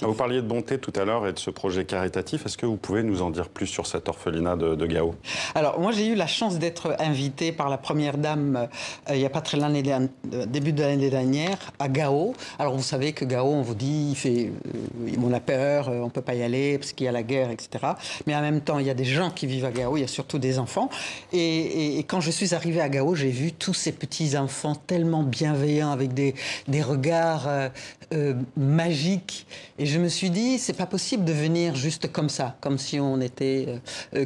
Vous parliez de bonté tout à l'heure et de ce projet caritatif. Est-ce que vous pouvez nous en dire plus sur cet orphelinat de Gao? Alors, moi, j'ai eu la chance d'être invitée par la première dame il n'y a pas très longtemps, début de l'année dernière, à Gao. Alors, vous savez que Gao, on vous dit, on a peur, on ne peut pas y aller parce qu'il y a la guerre, etc. Mais en même temps, il y a des gens qui vivent à Gao, il y a surtout des enfants. Et quand je suis arrivée à Gao, j'ai vu tous ces petits-enfants tellement bienveillants, avec des regards magiques. Et je me suis dit, c'est pas possible de venir juste comme ça, comme si on était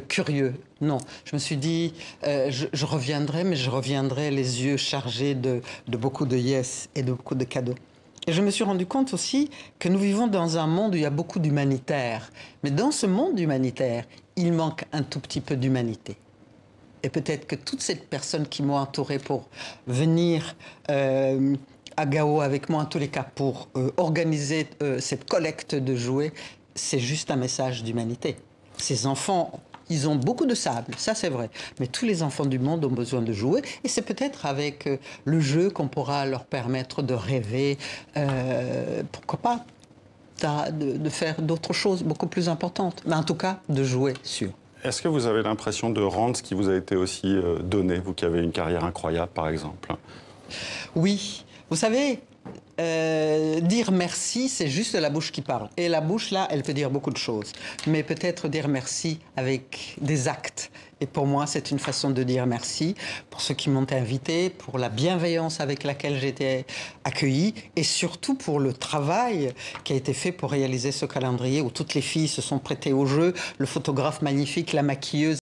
curieux. Non, je me suis dit, je reviendrai, mais je reviendrai les yeux chargés de beaucoup de yes et de beaucoup de cadeaux. Et je me suis rendu compte aussi que nous vivons dans un monde où il y a beaucoup d'humanitaire. Mais dans ce monde humanitaire, il manque un tout petit peu d'humanité. Et peut-être que toutes ces personnes qui m'ont entouré pour venir à Gao avec moi, en tous les cas, pour organiser cette collecte de jouets, c'est juste un message d'humanité. Ces enfants, ils ont beaucoup de sable, ça c'est vrai, mais tous les enfants du monde ont besoin de jouer, et c'est peut-être avec le jeu qu'on pourra leur permettre de rêver, pourquoi pas, de faire d'autres choses beaucoup plus importantes, mais en tout cas de jouer sur. Est-ce que vous avez l'impression de rendre ce qui vous a été aussi donné, vous qui avez une carrière incroyable par exemple? Oui, vous savez, dire merci, c'est juste la bouche qui parle. Et la bouche, là, elle peut dire beaucoup de choses. Mais peut-être dire merci avec des actes. Et pour moi, c'est une façon de dire merci pour ceux qui m'ont invité, pour la bienveillance avec laquelle j'ai été accueillie, et surtout pour le travail qui a été fait pour réaliser ce calendrier où toutes les filles se sont prêtées au jeu, le photographe magnifique, la maquilleuse.